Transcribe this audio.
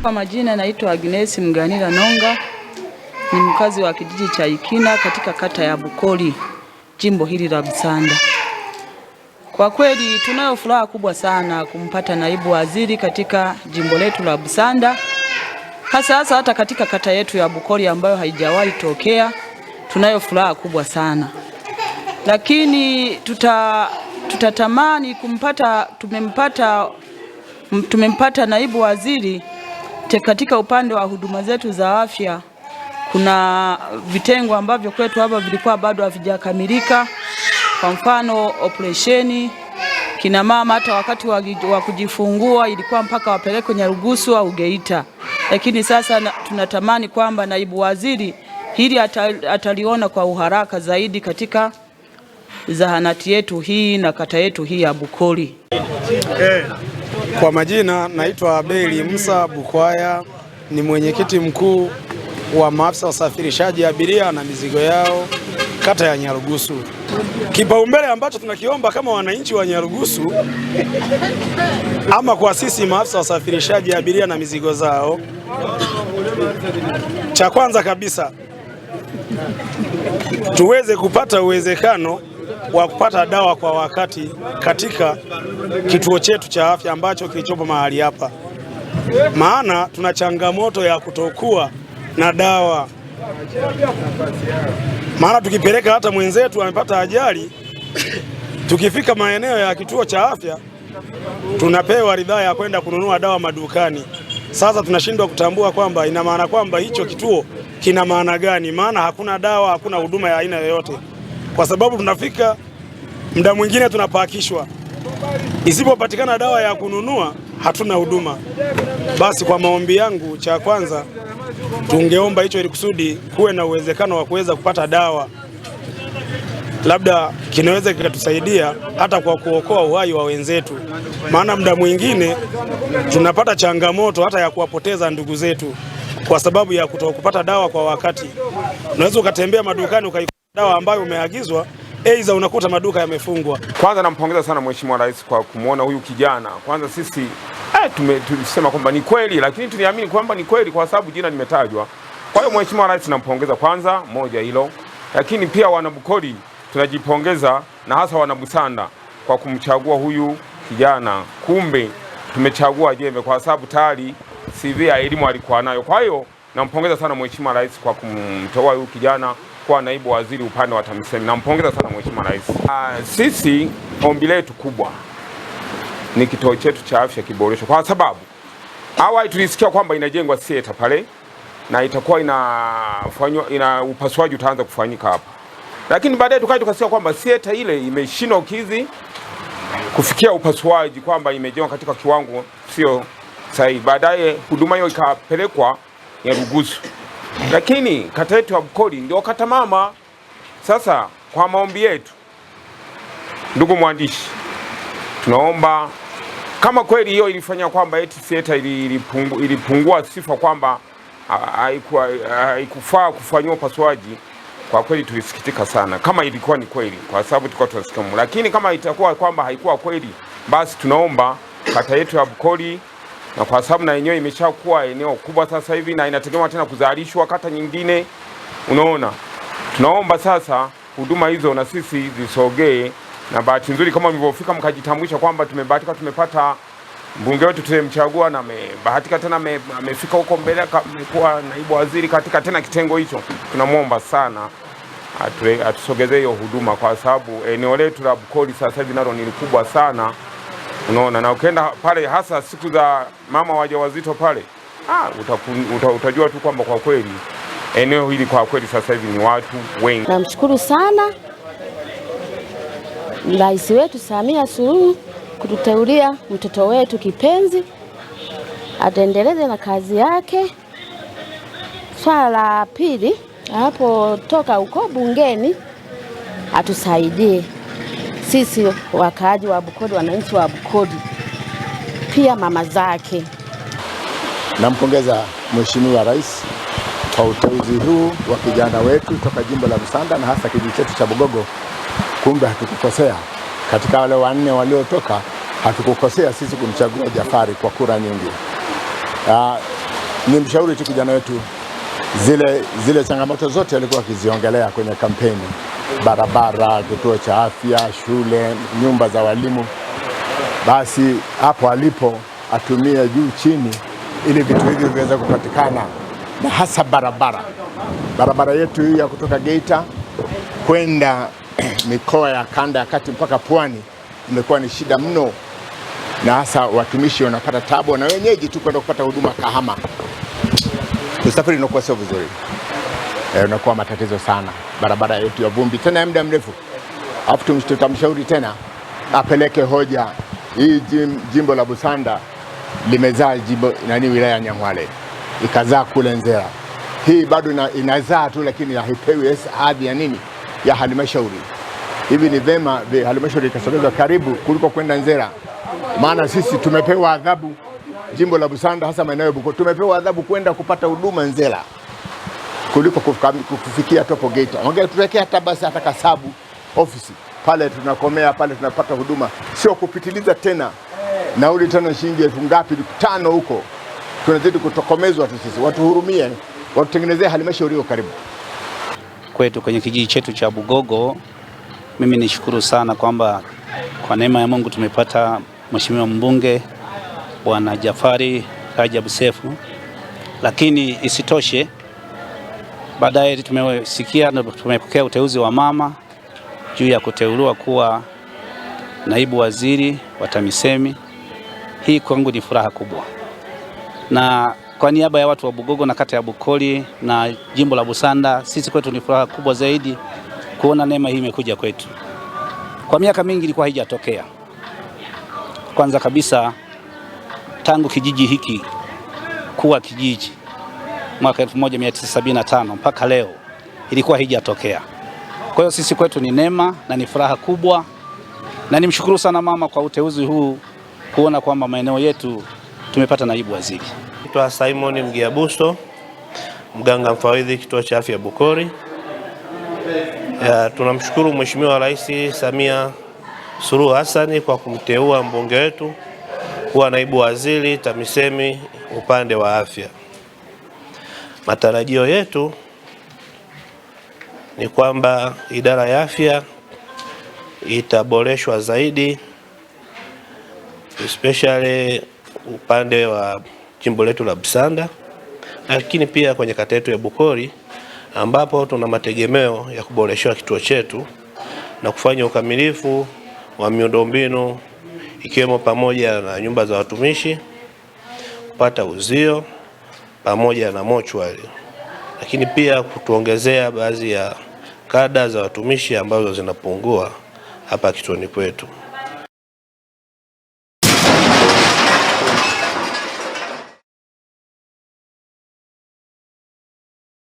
Kwa majina naitwa Agnes Mganila Nonga, ni mkazi wa kijiji cha Ikina katika kata ya Bukoli, jimbo hili la Busanda. Kwa kweli tunayo furaha kubwa sana kumpata naibu waziri katika jimbo letu la Busanda, hasa hata katika kata yetu ya Bukoli ambayo haijawahi tokea. Tunayo furaha kubwa sana, lakini tutatamani kumpata, tumempata naibu waziri katika upande wa huduma zetu za afya. Kuna vitengo ambavyo kwetu hapa vilikuwa bado havijakamilika, kwa mfano operesheni kina mama, hata wakati wa kujifungua ilikuwa mpaka wapeleke Nyarugusu au Geita. Lakini sasa tunatamani kwamba naibu waziri hili ataliona kwa uharaka zaidi katika zahanati yetu hii na kata yetu hii ya Bukoli. Kwa majina naitwa Abeli Musa Bukwaya, ni mwenyekiti mkuu wa maafisa usafirishaji abiria na mizigo yao kata ya Nyarugusu. Kipaumbele ambacho tunakiomba kama wananchi wa Nyarugusu ama kwa sisi maafisa usafirishaji abiria na mizigo zao, cha kwanza kabisa tuweze kupata uwezekano wa kupata dawa kwa wakati katika kituo chetu cha afya ambacho kilichopo mahali hapa, maana tuna changamoto ya kutokuwa na dawa. Maana tukipeleka hata mwenzetu amepata ajali, tukifika maeneo ya kituo cha afya tunapewa ridhaa ya kwenda kununua dawa madukani. Sasa tunashindwa kutambua kwamba ina maana kwamba hicho kituo kina maana gani, maana hakuna dawa, hakuna huduma ya aina yoyote, kwa sababu tunafika muda mwingine tunapakishwa, isipopatikana dawa ya kununua hatuna huduma. Basi kwa maombi yangu, cha kwanza tungeomba hicho ili kusudi kuwe na uwezekano wa kuweza kupata dawa, labda kinaweza kikatusaidia hata kwa kuokoa uhai wa wenzetu, maana muda mwingine tunapata changamoto hata ya kuwapoteza ndugu zetu kwa sababu ya kutokupata dawa kwa wakati. Unaweza ukatembea madukani ukaikuta dawa ambayo umeagizwa, aidha unakuta maduka yamefungwa. Kwanza nampongeza sana Mheshimiwa Rais kwa kumuona huyu kijana. Kwanza sisi tulisema kwamba ni kweli, lakini tuliamini kwamba ni kweli kwa sababu jina limetajwa. Kwa hiyo Mheshimiwa Rais tunampongeza kwanza, moja hilo. Lakini pia wana Bukoli tunajipongeza na hasa wana Busanda kwa kumchagua huyu kijana. Kumbe tumechagua jembe kwa sababu tayari CV ya elimu alikuwa nayo. Kwa hiyo nampongeza sana Mheshimiwa Rais kwa kumtoa huyu kijana kwa naibu waziri upande wa TAMISEMI. Nampongeza sana Mheshimiwa Rais. Sisi ombi letu kubwa ni kituo chetu cha afya kiboreshwe, kwa sababu awali tulisikia kwamba inajengwa theater pale na itakuwa ina upasuaji utaanza kufanyika hapa, lakini baadaye tukasikia kwamba theater ile imeshindwa kizi kufikia upasuaji, kwamba imejengwa katika kiwango sio sahihi. Baadaye huduma hiyo ikapelekwa Nyarugusu, lakini kata yetu ya Bukoli ndio kata mama. Sasa kwa maombi yetu, ndugu mwandishi, tunaomba kama kweli hiyo ilifanya kwamba eti theater ilipungua sifa, kwamba haikufaa kufanywa upasuaji, kwa kweli tulisikitika sana kama ilikuwa ni kweli, kwa sababu tulikuwa tunasikia. Lakini kama itakuwa kwamba haikuwa kweli, basi tunaomba kata yetu ya Bukoli, na kwa sababu na yenyewe imeshakuwa eneo kubwa sasa hivi na inategemea tena kuzalishwa kata nyingine, unaona, tunaomba sasa huduma hizo na sisi zisogee. Na bahati nzuri kama mlivyofika mkajitambulisha kwamba tumepata mbunge wetu tulimchagua, na amebahatika tena amefika huko mbele amekuwa naibu waziri katika tena kitengo hicho. Tunamwomba sana atusogezee hiyo huduma, kwa sababu eneo letu la Bukoli sasa hivi nalo ni kubwa sana, unaona, na ukienda pale hasa siku za mama wajawazito pale, utajua tu kwamba kwa kweli eneo hili kwa kweli sasa hivi ni watu wengi. Namshukuru sana Rais wetu Samia Suluhu kututeulia mtoto wetu kipenzi, atendeleze na kazi yake. Swala la pili, anapotoka huko bungeni atusaidie sisi wakaaji wa Bukoli, wananchi wa Bukoli, pia mama zake. Nampongeza Mheshimiwa Rais kwa uteuzi huu wa kijana wetu toka jimbo la Busanda na hasa kijiji chetu cha Bugogo. Kumbe hatukukosea katika wale wanne waliotoka, hatukukosea sisi kumchagua Jafari kwa kura nyingi. ni mshauri tu kijana wetu, zile changamoto zote alikuwa akiziongelea kwenye kampeni: barabara, kituo cha afya, shule, nyumba za walimu. Basi hapo alipo atumie juu chini ili vitu hivi viweze kupatikana, na hasa barabara yetu hii ya kutoka Geita kwenda mikoa ya kanda ya kati mpaka pwani imekuwa ni shida mno, na hasa watumishi wanapata tabu, na wenyeji tu kwenda kupata huduma Kahama usafiri unakuwa sio vizuri, unakuwa matatizo sana. Barabara yetu ya vumbi tena ya muda mrefu, alafu tutamshauri tena apeleke hoja hii. Jimbo la Busanda limezaa jimbo wilaya ya Nyang'hwale, ikazaa kule Nzera. Hii bado inazaa tu, lakini haipewi hadhi ya halmashauri. Hivi ni vema halmashauri ikasogezwa karibu kuliko kwenda Nzera, maana sisi tumepewa adhabu. Jimbo la Busanda hasa maeneo ya Bukoba tumepewa adhabu kwenda kupata huduma Nzera kuliko kufikia topo Geita. Wangetuwekea hata basi hata Kasabu ofisi pale, tunakomea pale, tunapata huduma, sio kupitiliza tena nauli tena shilingi 5,000 huko. Tunazidi kutokomezwa tu sisi. Watuhurumie, watutengenezee halmashauri karibu kwetu kwenye kijiji chetu cha Bugogo. Mimi nishukuru sana kwamba kwa neema ya Mungu tumepata Mheshimiwa mbunge Bwana Jafari Rajab Sefu, lakini isitoshe baadaye tumepokea uteuzi wa mama juu ya kuteuliwa kuwa naibu waziri wa TAMISEMI. Hii kwangu ni furaha kubwa, na kwa niaba ya watu wa Bugogo na kata ya Bukoli na jimbo la Busanda, sisi kwetu ni furaha kubwa zaidi kuona neema hii imekuja kwetu. Kwa miaka mingi ilikuwa haijatokea. Kwanza kabisa tangu kijiji hiki kuwa kijiji mwaka 1975 mpaka leo ilikuwa haijatokea. Kwa hiyo sisi kwetu ni neema na ni furaha kubwa, na nimshukuru sana mama kwa uteuzi huu, kuona kwamba maeneo yetu tumepata naibu waziri. Naitwa Simon Mgiabuso, mganga mfawidhi kituo cha afya Bukori. Tunamshukuru Mheshimiwa Rais Samia Suluhu Hassan kwa kumteua mbunge wetu kuwa naibu waziri TAMISEMI upande wa afya. Matarajio yetu ni kwamba idara ya afya itaboreshwa zaidi, especially upande wa jimbo letu la Busanda, lakini pia kwenye kata yetu ya Bukori, ambapo tuna mategemeo ya kuboreshwa kituo chetu na kufanya ukamilifu wa miundombinu, ikiwemo pamoja na nyumba za watumishi, kupata uzio pamoja na mochwari, lakini pia kutuongezea baadhi ya kada za watumishi ambazo zinapungua hapa kituoni kwetu.